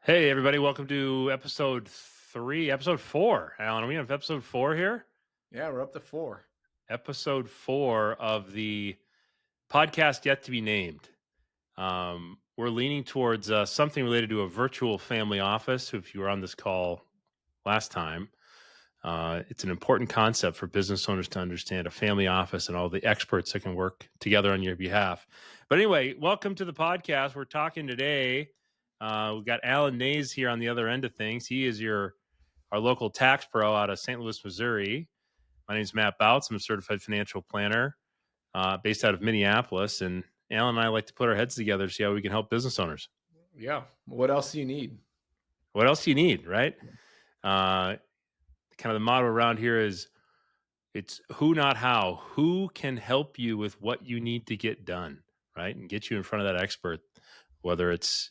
Hey, everybody, welcome to episode 4. Alan, are we on episode 4 here? Yeah, we're up to four. Episode 4 of the podcast yet to be named. We're leaning towards something related to a virtual family office. If you were on this call last time, it's an important concept for business owners to understand a family office and all the experts that can work together on your behalf. But anyway, welcome to the podcast. We're talking today. We've got Alan Nays here on the other end of things. He is our local tax pro out of St. Louis, Missouri. My name is Matt Bouts. I'm a certified financial planner based out of Minneapolis. And Alan and I like to put our heads together to see how we can help business owners. Yeah. What else do you need? What else do you need, right? Uh, Kind of the motto around here is it's who, not how. Who can help you with what you need to get done, right? And get you in front of that expert, whether it's,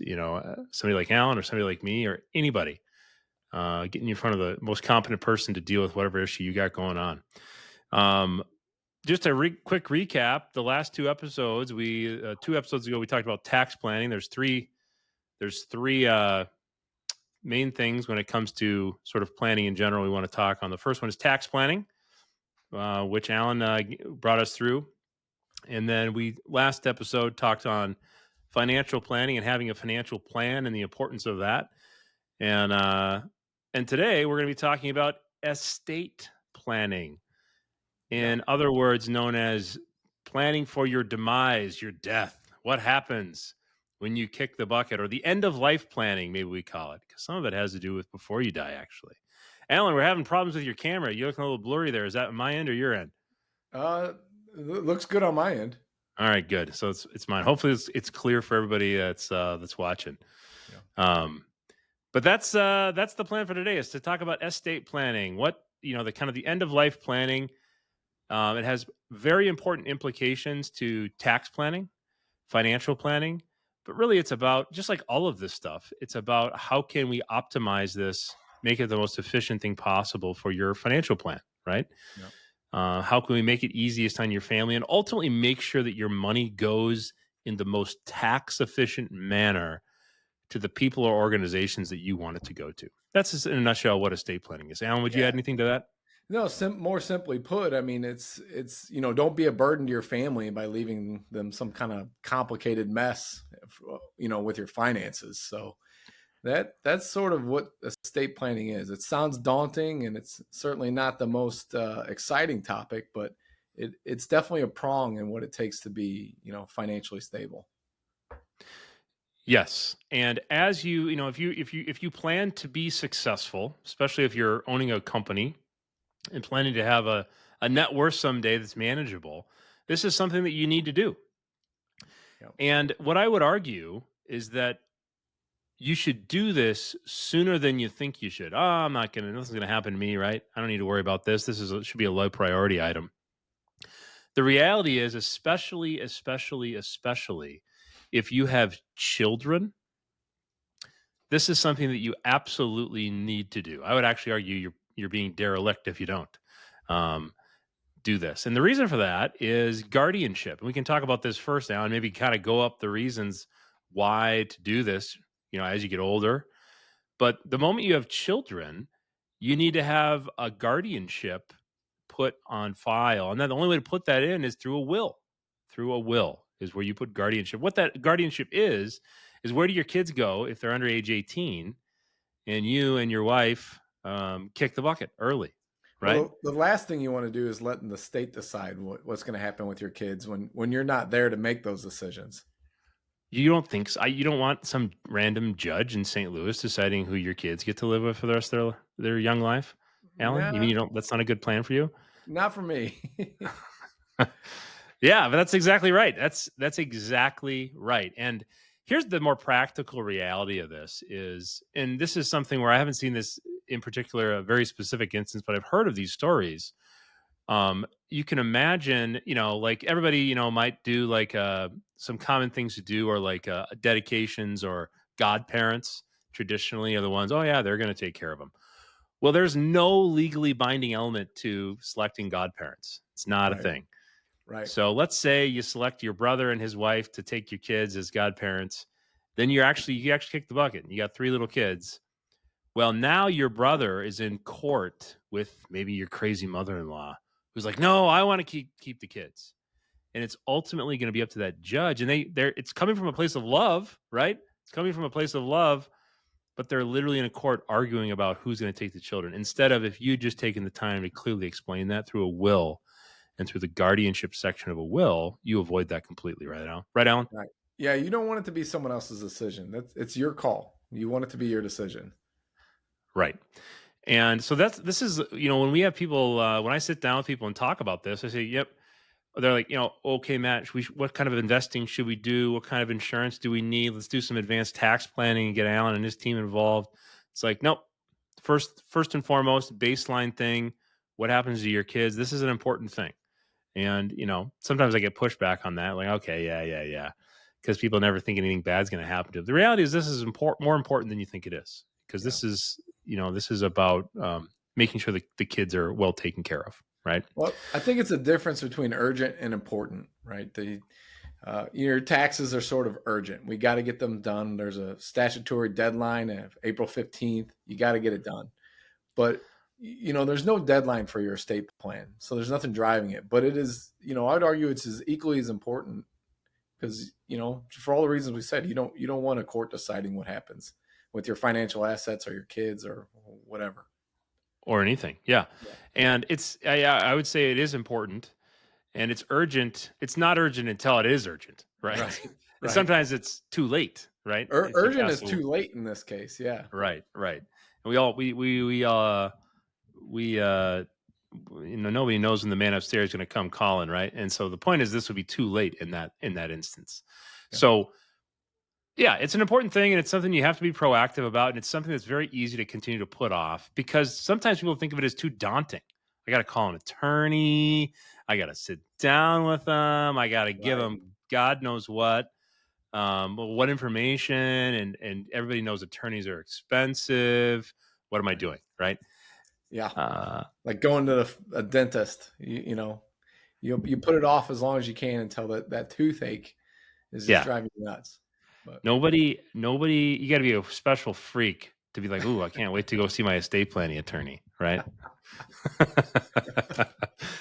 somebody like Alan or somebody like me or anybody. Getting you in front of the most competent person to deal with whatever issue you got going on. Just a quick recap: the last two episodes, we 2 episodes ago, we talked about tax planning. There's three main things when it comes to sort of planning in general. We want to talk on. The first one is tax planning, which Alan brought us through, and then we last episode talked on financial planning and having a financial plan and the importance of that. And today we're going to be talking about estate planning. In other words, known as planning for your demise, your death. What happens when you kick the bucket, or the end of life planning, maybe we call it, because some of it has to do with before you die, actually. Alan, we're having problems with your camera. You're looking a little blurry there. Is that my end or your end? Looks good on my end. All right, good. So it's mine. Hopefully it's clear for everybody that's watching. Yeah. But that's the plan for today, is to talk about estate planning. What, the kind of the end of life planning. It has very important implications to tax planning, financial planning, but really it's about, just like all of this stuff, it's about how can we optimize this, make it the most efficient thing possible for your financial plan, right? Yeah. How can we make it easiest on your family and ultimately make sure that your money goes in the most tax efficient manner to the people or organizations that you want it to go to? That's just in a nutshell what estate planning is. Alan, would you Yeah. add anything to that? No, more simply put, I mean, it's don't be a burden to your family by leaving them some kind of complicated mess, with your finances. So that's sort of what estate planning is. It sounds daunting, and it's certainly not the most exciting topic, but it's definitely a prong in what it takes to be, financially stable. Yes. And as if you plan to be successful, especially if you're owning a company and planning to have a net worth someday that's manageable, this is something that you need to do. Yeah. And what I would argue is that you should do this sooner than you think you should. Nothing's gonna happen to me, right? I don't need to worry about this. Should be a low priority item. The reality is, especially if you have children, this is something that you absolutely need to do. I would actually argue you're being derelict if you don't do this. And the reason for that is guardianship. And we can talk about this first now and maybe kind of go up the reasons why to do this, as you get older. But the moment you have children, you need to have a guardianship put on file. And then the only way to put that in is through a will. Through a will is where you put guardianship. What that guardianship is where do your kids go if they're under age 18 and you and your wife kick the bucket early, right? Well, the last thing you want to do is letting the state decide what's going to happen with your kids when you're not there to make those decisions. You don't think so? You don't want some random judge in St. Louis deciding who your kids get to live with for the rest of their young life, Alan? You mean Nah, you don't? That's not a good plan for you? not for me. Yeah, but that's exactly right. That's exactly right. And here's the more practical reality of this is, and this is something where I haven't seen this in particular, a very specific instance, but I've heard of these stories. You can imagine, like everybody, might do like some common things to do, or like dedications, or godparents traditionally are the ones, oh yeah, they're going to take care of them. Well, there's no legally binding element to selecting godparents. It's not a Right, thing. right. So let's say you select your brother and his wife to take your kids as godparents. then you actually kick the bucket. And you got 3 little kids. Well, now your brother is in court with maybe your crazy mother-in-law who's like, "No, I want to keep the kids." And it's ultimately going to be up to that judge. And it's coming from a place of love, right? It's coming from a place of love, but they're literally in a court arguing about who's going to take the children. Instead of, if you just taken the time to clearly explain that through a will and through the guardianship section of a will, you avoid that completely, right, Alan? Right, Alan? Right. Yeah, you don't want it to be someone else's decision. It's your call. You want it to be your decision. Right. And so this is, when we have people, when I sit down with people and talk about this, I say, yep. They're like, okay, Matt, what kind of investing should we do? What kind of insurance do we need? Let's do some advanced tax planning and get Alan and his team involved. It's like, nope. First and foremost, baseline thing. What happens to your kids? This is an important thing. And, sometimes I get pushback on that. Like, okay, yeah. Because people never think anything bad's going to happen to them. The reality is this is more important than you think it is. Because this is about making sure that the kids are well taken care of. Right. Well, I think it's a difference between urgent and important, right? Your taxes are sort of urgent. We got to get them done. There's a statutory deadline of April 15th. You got to get it done. But, there's no deadline for your estate plan. So there's nothing driving it. But it is, I'd argue it's as equally as important because, for all the reasons we said, you don't want a court deciding what happens with your financial assets or your kids or whatever. Or anything. Yeah. And I would say it is important and it's urgent. It's not urgent until it is urgent. Right. And sometimes it's too late. Right. Urgent is too late in this case. Yeah. Right. And nobody knows when the man upstairs is going to come calling. Right. And so the point is this would be too late in that instance. Yeah. So yeah, it's an important thing and it's something you have to be proactive about. And it's something that's very easy to continue to put off because sometimes people think of it as too daunting. I got to call an attorney. I got to sit down with them. I got to give them God knows what information. And everybody knows attorneys are expensive. What am I doing? Right. Yeah. Like going to a dentist, you put it off as long as you can until that toothache is just driving you nuts. But nobody, you got to be a special freak to be like, ooh, I can't wait to go see my estate planning attorney. Right.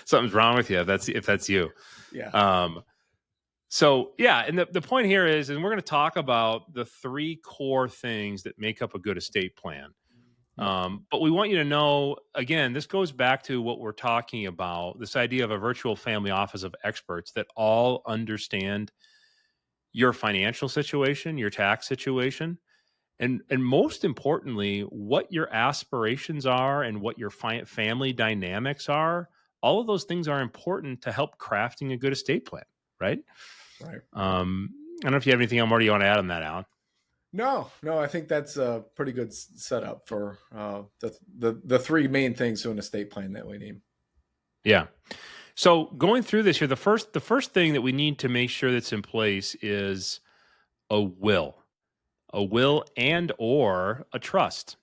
Something's wrong with you if that's you. Yeah. So yeah, and the point here is, and we're going to talk about the 3 core things that make up a good estate plan. But we want you to know, again, this goes back to what we're talking about, this idea of a virtual family office of experts that all understand your financial situation, your tax situation, and most importantly, what your aspirations are and what your family dynamics are. All of those things are important to help crafting a good estate plan, right? Right. I don't know if you have anything more you want to add on that, Alan. No, I think that's a pretty good setup for the 3 main things to an estate plan that we need. Yeah. So going through this here, the first thing that we need to make sure that's in place is a will and or a trust.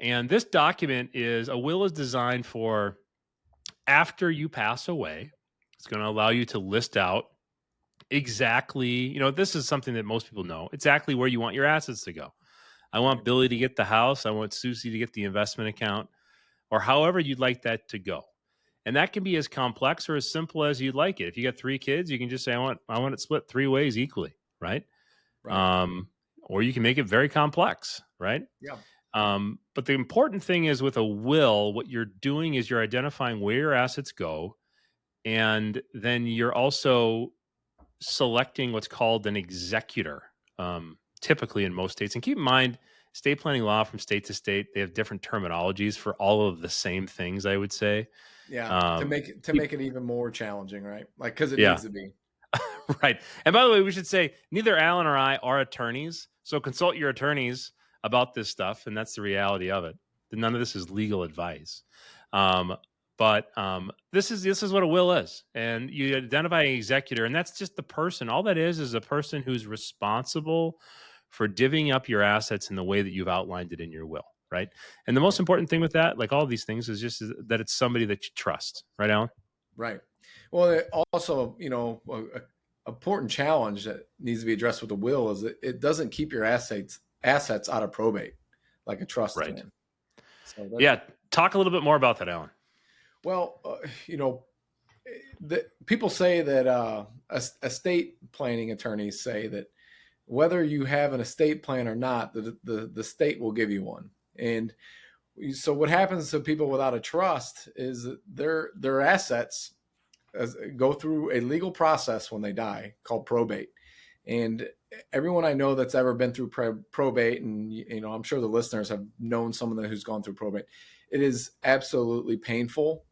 And this document a will is designed for after you pass away. It's going to allow you to list out exactly, this is something that most people know, exactly where you want your assets to go. I want Billy to get the house. I want Susie to get the investment account, or however you'd like that to go. And that can be as complex or as simple as you'd like it. If you got 3 kids, you can just say, I want it split 3 ways equally, right? Or you can make it very complex, right? Yeah. But the important thing is with a will, what you're doing is you're identifying where your assets go. And then you're also selecting what's called an executor, typically in most states. And keep in mind, estate planning law from state to state, they have different terminologies for all of the same things, I would say. Yeah, to make it even more challenging, right? Like, because it needs to be. Right. And by the way, we should say neither Alan or I are attorneys, so consult your attorneys about this stuff, and that's the reality of it. None of this is legal advice. But this is what a will is, and you identify an executor, and that's just the person. All that is a person who's responsible for divvying up your assets in the way that you've outlined it in your will. Right. And the most important thing with that, like all of these things, is just that it's somebody that you trust. Right, Alan? Right. Well, also, important challenge that needs to be addressed with the will is that it doesn't keep your assets out of probate like a trust Right. can. So that's Yeah. Talk a little bit more about that, Alan. well, people say that estate planning attorneys say that whether you have an estate plan or not, the state will give you one. And so what happens to people without a trust is that their assets go through a legal process when they die called probate. And everyone I know that's ever been through probate, and I'm sure the listeners have known someone who's gone through probate, it is absolutely painful.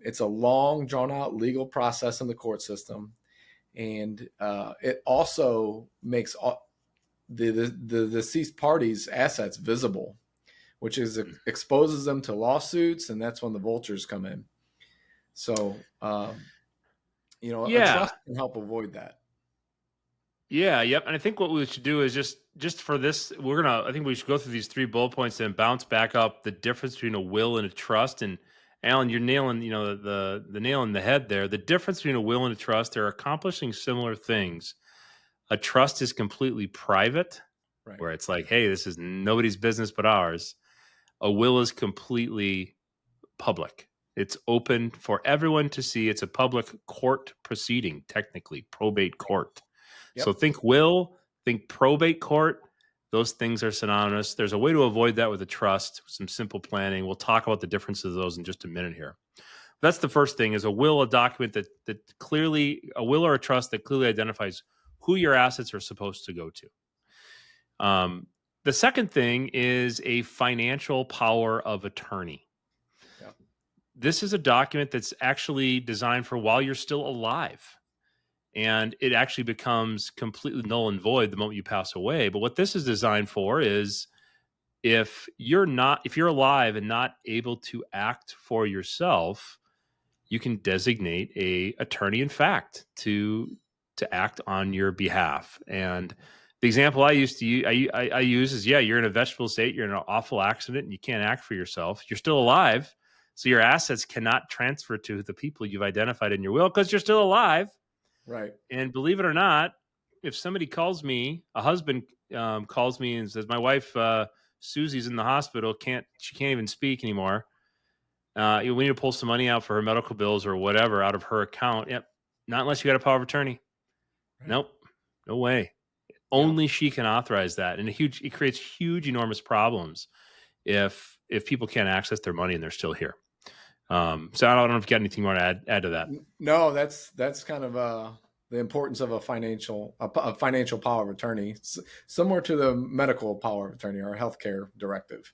It's a long, drawn out legal process in the court system, and it also makes the deceased party's assets visible, which exposes them to lawsuits, and that's when the vultures come in. So, a Yeah. trust can help avoid that. Yeah. Yep. And I think what we should do is just for this, I think we should go through these 3 bullet points and bounce back up the difference between a will and a trust. And Alan, you're nailing, the nail in the head there. The difference between a will and a trust, they're accomplishing similar things. A trust is completely private, Right. where it's like, hey, this is nobody's business but ours. A will is completely public. It's open for everyone to see. It's a public court proceeding, technically, probate court. Yep. So think will, think probate court. Those things are synonymous. There's a way to avoid that with a trust, some simple planning. We'll talk about the differences of those in just a minute here. That's the first thing, is a will, a document that clearly, a will or a trust that clearly identifies who your assets are supposed to go to. The second thing is a financial power of attorney. Yep. This is a document that's actually designed for while you're still alive. And it actually becomes completely null and void the moment you pass away. But what this is designed for is if you're alive and not able to act for yourself, you can designate a attorney in fact to act on your behalf. And the example I use is, you're in a vegetable state, you're in an awful accident, and you can't act for yourself. You're still alive, so your assets cannot transfer to the people you've identified in your will because you're still alive. Right. And believe it or not, if somebody calls me, a husband calls me and says, my wife, Susie's in the hospital, she can't even speak anymore. We need to pull some money out for her medical bills or whatever out of her account. Yep. Not unless you got a power of attorney. Right. Nope. No way. Only she can authorize that. And it creates huge, enormous problems if people can't access their money and they're still here. So I don't know if you got anything more to add to that. No, that's kind of the importance of a financial power of attorney, similar to the medical power of attorney or healthcare directive.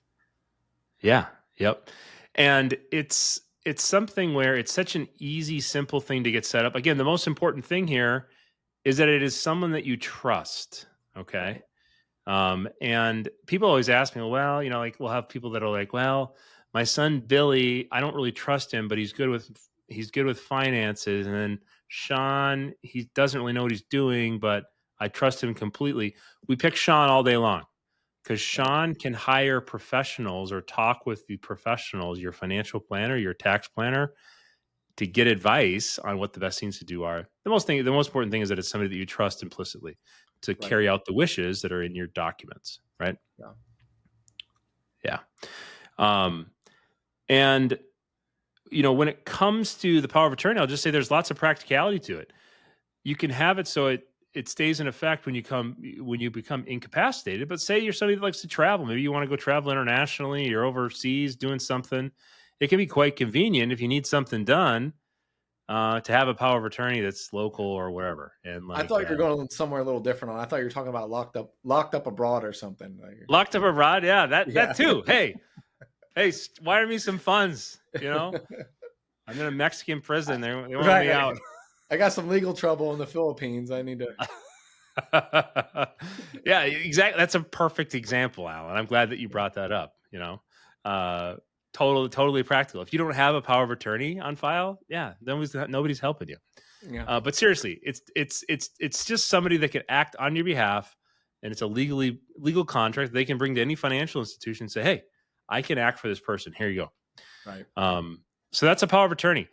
Yeah. Yep. And it's something where it's such an easy, simple thing to get set up. Again, the most important thing here is that it is someone that you trust. Okay. And people always ask me, well, we'll have people that are like, well, my son, Billy, I don't really trust him, but he's good with finances. And then Sean, he doesn't really know what he's doing, but I trust him completely. We pick Sean all day long because Sean can hire professionals or talk with the professionals, your financial planner, your tax planner, to get advice on what the best things to do are. The most important thing is that it's somebody that you trust implicitly to carry out the wishes that are in your documents, right? Yeah. And when it comes to the power of attorney, I'll just say there's lots of practicality to it. You can have it so it stays in effect when you become incapacitated. But say you're somebody that likes to travel, maybe you want to go travel internationally, you're overseas doing something. It can be quite convenient if you need something done to have a power of attorney that's local or wherever. And I thought you were going somewhere a little different. I thought you were talking about locked up abroad or something. Locked up abroad, yeah, that too. Hey, wire me some funds. I'm in a Mexican prison. They want me out. I got some legal trouble in the Philippines. I need to. Yeah, exactly. That's a perfect example, Alan. I'm glad that you brought that up. Totally practical. If you don't have a power of attorney on file, nobody's helping you. Yeah. But seriously, it's just somebody that can act on your behalf, and it's a legal contract they can bring to any financial institution and say, hey, I can act for this person. Here you go. Right. So that's a power of attorney.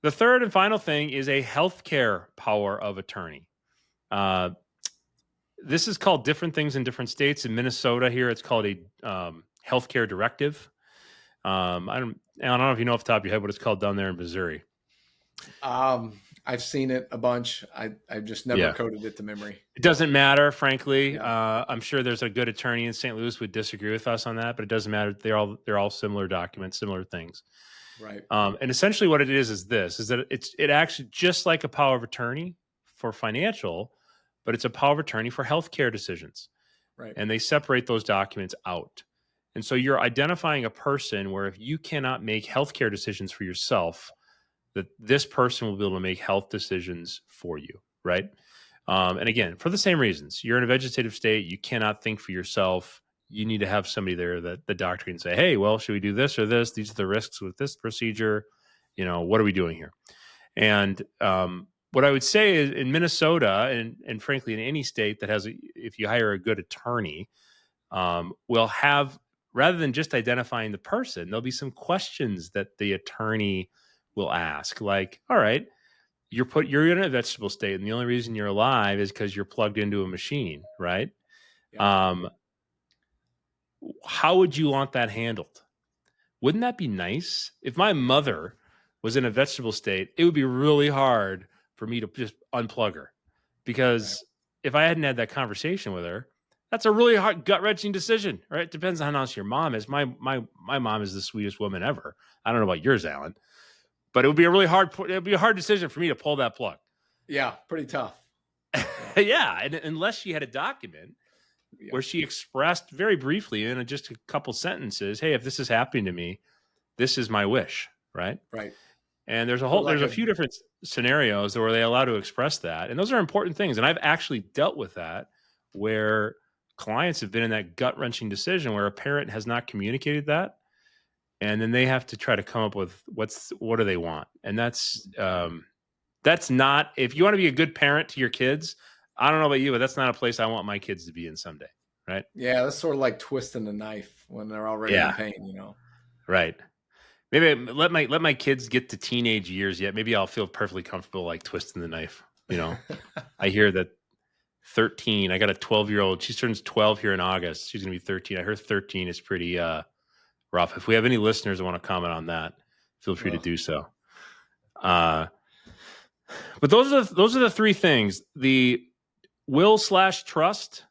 The third and final thing is a healthcare power of attorney. Uh, this is called different things in different states. In Minnesota, here it's called a healthcare directive. I don't know if you know off the top of your head what it's called down there in Missouri. I've seen it a bunch. I just never Yeah, coded it to memory. it doesn't matter, frankly. Yeah. I'm sure there's a good attorney in St. Louis would disagree with us on that, but it doesn't matter. They're all similar documents, similar things. Right. And essentially, what it is this: is that it actually just like a power of attorney for financial, but it's a power of attorney for healthcare decisions, Right. and they separate those documents out. And so you're identifying a person where if you cannot make healthcare decisions for yourself, that this person will be able to make health decisions for you, right? And again, for the same reasons, you're in a vegetative state, you cannot think for yourself. You need to have somebody there that the doctor can say, hey, well, should we do this or this? These are the risks with this procedure. What are we doing here? And what I would say is in Minnesota and frankly, in any state that has, if you hire a good attorney, will have, rather than just identifying the person, there'll be some questions that the attorney will ask, like, all right, you're in a vegetable state, and the only reason you're alive is because you're plugged into a machine, right? Yeah. How would you want that handled? Wouldn't that be nice? If my mother was in a vegetable state, it would be really hard for me to just unplug her, because Right. if I hadn't had that conversation with her, that's a really hard, gut wrenching decision, right? It depends on how nice your mom is. My mom is the sweetest woman ever. I don't know about yours, Alan, but it would be a hard decision for me to pull that plug. Yeah. Pretty tough. Yeah, and unless she had a document Yeah. where she expressed very briefly in just a couple sentences, hey, if this is happening to me, this is my wish, right? Right. And there's Like a few different scenarios where they allow to express that, and those are important things. And I've actually dealt with that, where clients have been in that gut wrenching decision where a parent has not communicated that, and then they have to try to come up with what do they want, and that's not, if you want to be a good parent to your kids. I don't know about you, but that's not a place I want my kids to be in someday, right? Yeah, that's sort of like twisting the knife when they're already in Yeah, pain. right. Maybe let my kids get to teenage years yet. Maybe I'll feel perfectly comfortable like twisting the knife. I hear that 13. I got a 12-year-old. She turns 12 here in August. She's gonna be 13. I heard 13 is pretty rough. If we have any listeners that want to comment on that, feel free to Ugh. do so. But those are the three things: the will/trust,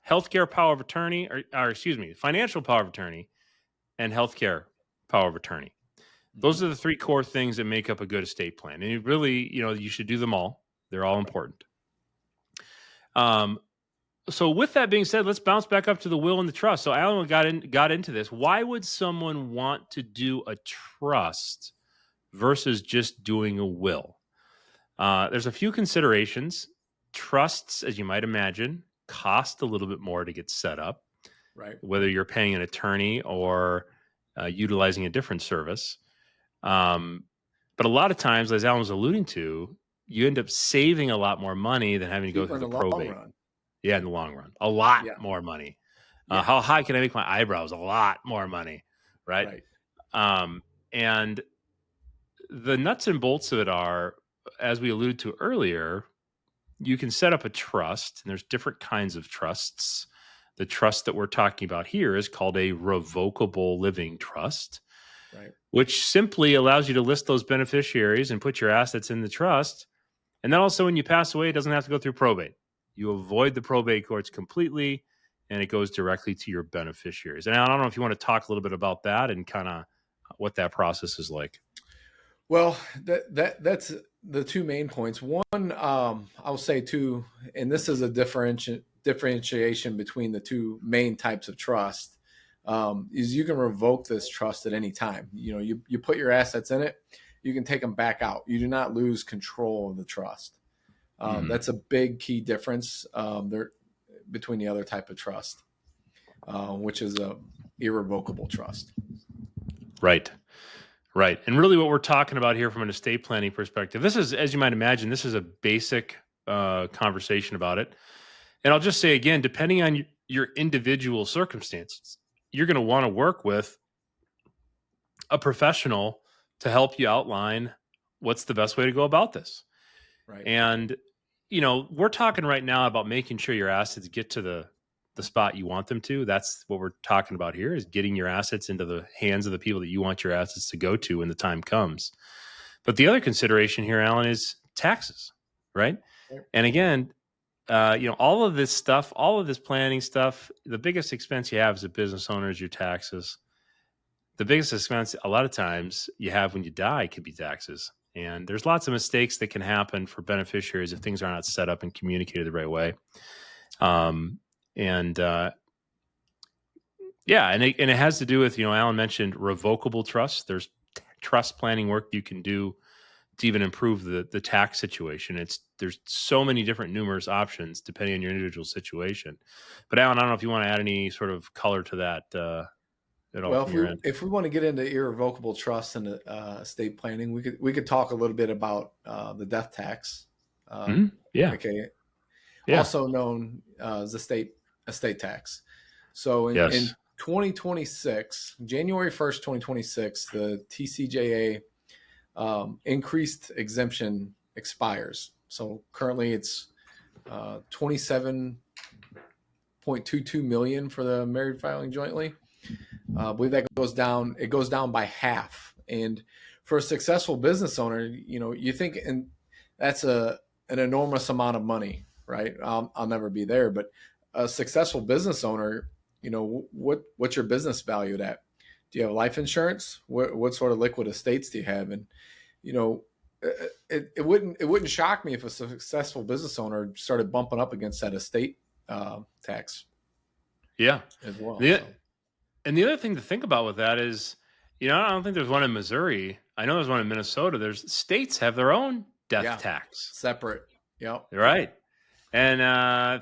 healthcare power of attorney, or excuse me, financial power of attorney, and healthcare power of attorney. Those are the three core things that make up a good estate plan. And you really, you should do them all. They're all important. So with that being said, let's bounce back up to the will and the trust. So Alan got into this. Why would someone want to do a trust versus just doing a will? There's a few considerations. Trusts, as you might imagine, cost a little bit more to get set up, Right. whether you're paying an attorney or utilizing a different service. But a lot of times, as Alan was alluding to, you end up saving a lot more money than having to go Cheaper through in the the long probate. run. Yeah, in the long run, a lot Yeah. more money. Yeah. How high can I make my eyebrows? A lot more money, right? Right. And the nuts and bolts of it are, as we alluded to earlier, you can set up a trust, and there's different kinds of trusts. The trust that we're talking about here is called a revocable living trust, Right. which simply allows you to list those beneficiaries and put your assets in the trust. And then also, when you pass away, it doesn't have to go through probate. You avoid the probate courts completely, and it goes directly to your beneficiaries. And I don't know if you want to talk a little bit about that and kind of what that process is like. Well, that's the two main points. One, I'll say too, and this is a differentiation between the two main types of trust. Is you can revoke this trust at any time. You put your assets in it, you can take them back out. You do not lose control of the trust. That's a big key difference there between the other type of trust, which is a irrevocable trust. Right. Right. And really what we're talking about here from an estate planning perspective, this is, as you might imagine, this is a basic conversation about it. And I'll just say again, depending on your individual circumstances, you're going to want to work with a professional to help you outline what's the best way to go about this? Right. And, we're talking right now about making sure your assets get to the spot you want them to. That's what we're talking about here, is getting your assets into the hands of the people that you want your assets to go to when the time comes. But the other consideration here, Alan, is taxes, right? Right. And again, all of this stuff, all of this planning stuff, the biggest expense you have as a business owner is your taxes. The biggest expense a lot of times you have when you die could be taxes. And there's lots of mistakes that can happen for beneficiaries if things are not set up and communicated the right way. And it has to do with, Alan mentioned revocable trust. There's trust planning work you can do to even improve the tax situation. There's so many different numerous options depending on your individual situation. But Alan, I don't know if you want to add any sort of color to that at all Well, from your end. if we want to get into irrevocable trust and estate planning, we could talk a little bit about the death tax. Yeah. Okay. Yeah. Also known as estate tax. So in 2026, January 1st, 2026, the TCJA increased exemption expires. So currently it's 27.22 million for the married filing jointly. I believe that goes down. It goes down by half. And for a successful business owner, you think, and that's an enormous amount of money, right? I'll never be there, but a successful business owner, what's your business valued at? Do you have life insurance? What sort of liquid estates do you have? And it wouldn't shock me if a successful business owner started bumping up against that estate tax. Yeah, as well. And the other thing to think about with that is, I don't think there's one in Missouri. I know there's one in Minnesota. There's states have their own death tax. Separate. Yep. Right. And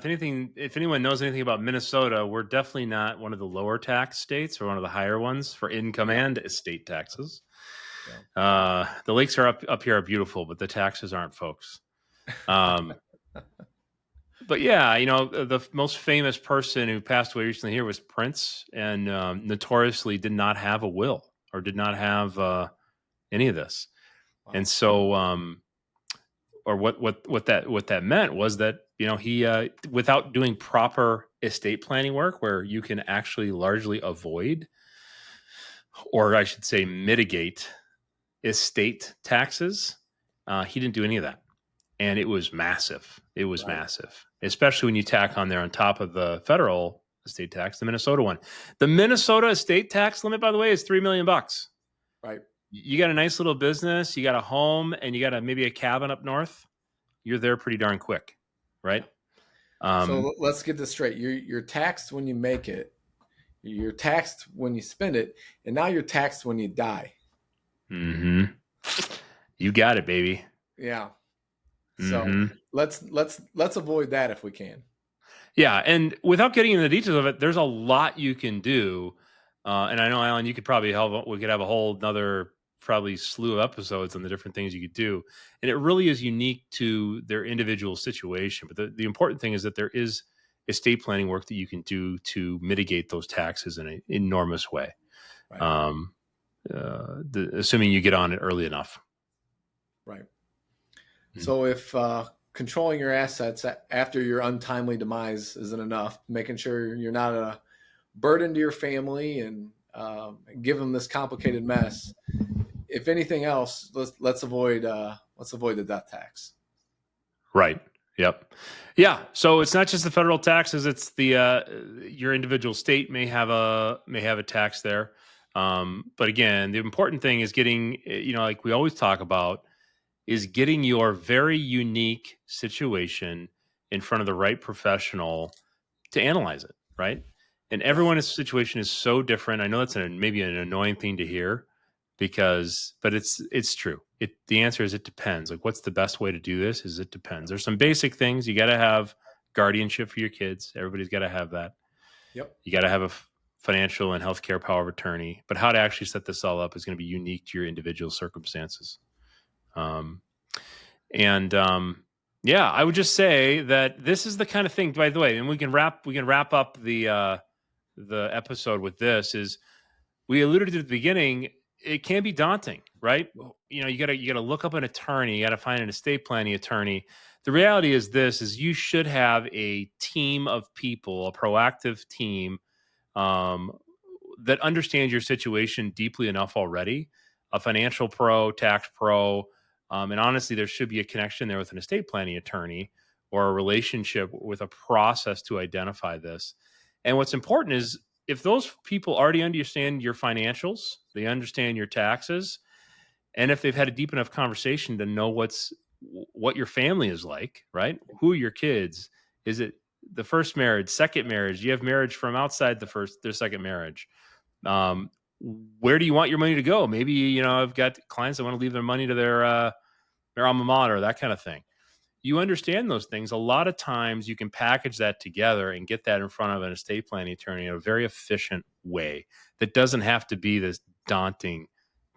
if anyone knows anything about Minnesota, we're definitely not one of the lower tax states or one of the higher ones for income and estate taxes. Yeah. The lakes are up here are beautiful, but the taxes aren't, folks. But yeah, the most famous person who passed away recently here was Prince, and notoriously did not have a will or did not have any of this. Wow. And so, or what that meant was that he without doing proper estate planning work, where you can actually largely avoid, or I should say, mitigate estate taxes, he didn't do any of that. And it was massive. It was massive, especially when you tack on there on top of the federal estate tax, the Minnesota one. The Minnesota estate tax limit, by the way, is $3 million. Right. You got a nice little business, you got a home, and you got maybe a cabin up north. You're there pretty darn quick, right? So let's get this straight. You're taxed when you make it. You're taxed when you spend it, and now you're taxed when you die. Mm-hmm. You got it, baby. Yeah. So let's avoid that if we can. Yeah, and without getting into the details of it, there's a lot you can do. And I know, Alan, you could probably help. We could have a whole another probably slew of episodes on the different things you could do. And it really is unique to their individual situation. But the important thing is that there is estate planning work that you can do to mitigate those taxes in an enormous way. Right. Assuming you get on it early enough. Right. So if controlling your assets after your untimely demise isn't enough, making sure you're not a burden to your family and give them this complicated mess. If anything else, let's avoid the death tax. Right. Yep. Yeah. So it's not just the federal taxes; it's the your individual state may have a tax there. But again, the important thing is getting, like we always talk about, is getting your very unique situation in front of the right professional to analyze it, right? And everyone's situation is so different. I know that's maybe an annoying thing to hear, but it's true. The answer is it depends. Like, what's the best way to do this? It depends. There's some basic things. You got to have guardianship for your kids. Everybody's got to have that. Yep. You got to have a financial and healthcare power of attorney. But how to actually set this all up is going to be unique to your individual circumstances. Yeah, I would just say that this is the kind of thing, by the way, and we can wrap up the episode with this, is we alluded to at the beginning, it can be daunting, right? You know, you gotta look up an attorney, you gotta find an estate planning attorney. The reality is this: is you should have a team of people, a proactive team, um, that understands your situation deeply enough already. A financial pro, tax pro, and honestly, there should be a connection there with an estate planning attorney or a relationship with a process to identify this. And what's important is if those people already understand your financials, they understand your taxes, and if they've had a deep enough conversation to know what your family is like, right? Who are your kids? Is it the first marriage, second marriage? You have marriage from outside their second marriage. Um, where do you want your money to go? Maybe, you know, I've got clients that want to leave their money to their alma mater, that kind of thing. You understand those things. A lot of times you can package that together and get that in front of an estate planning attorney in a very efficient way that doesn't have to be this daunting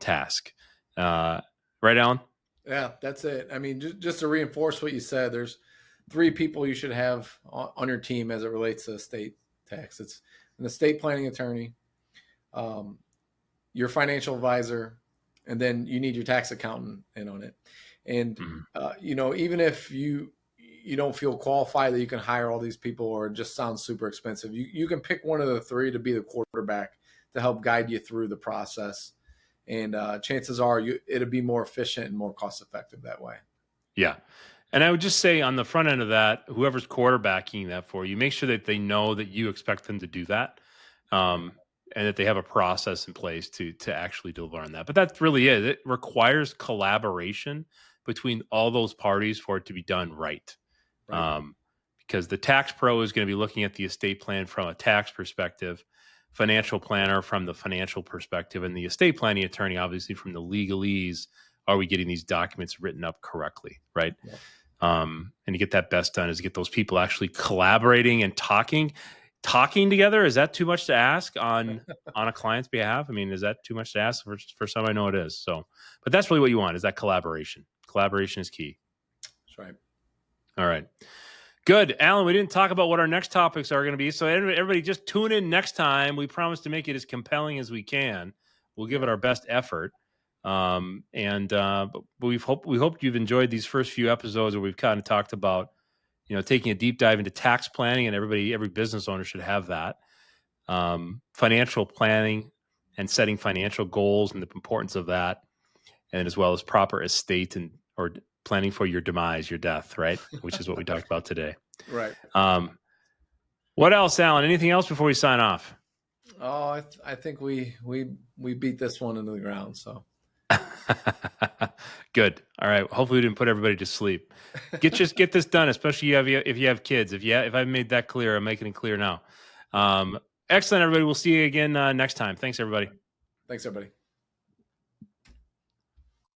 task. Right, Alan? Yeah, that's it. I mean, just to reinforce what you said, there's three people you should have on your team as it relates to estate tax. It's an estate planning attorney, um, your financial advisor, and then you need your tax accountant in on it. And Mhm. you know, even if you don't feel qualified that you can hire all these people, or it just sounds super expensive, you can pick one of the three to be the quarterback to help guide you through the process. And chances are it'll be more efficient and more cost effective that way. Yeah. And I would just say on the front end of that, whoever's quarterbacking that for you, make sure that they know that you expect them to do that. Right. Um, and that they have a process in place to actually deliver on that. But that's really it. It requires collaboration between all those parties for it to be done right. Right. Um, because the tax pro is going to be looking at the estate plan from a tax perspective, financial planner from the financial perspective, and the estate planning attorney, obviously, from the legalese. Are we getting these documents written up correctly? Right. Yeah. And to get that best done is to get those people actually collaborating and talking together. Is that too much to ask on a client's behalf? I mean, is that too much to ask? For some, I know it is. So, but that's really what you want, is that collaboration. Collaboration is key. That's right. All right. Good. Alan, we didn't talk about what our next topics are going to be. So everybody just tune in next time. We promise to make it as compelling as we can. We'll give it our best effort. But we hope you've enjoyed these first few episodes where we've kind of talked about, you know, taking a deep dive into tax planning, and every business owner should have that. Financial planning and setting financial goals and the importance of that, and as well as proper estate or planning for your demise, your death, right? Which is what we talked about today. Right. What else, Alan? Anything else before we sign off? Oh, I think we beat this one into the ground. So Good. All right. Hopefully, we didn't put everybody to sleep. Get this done, especially if you have kids. If I've made that clear, I'm making it clear now. Excellent, everybody. We'll see you again next time. Thanks, everybody. thanks, everybody.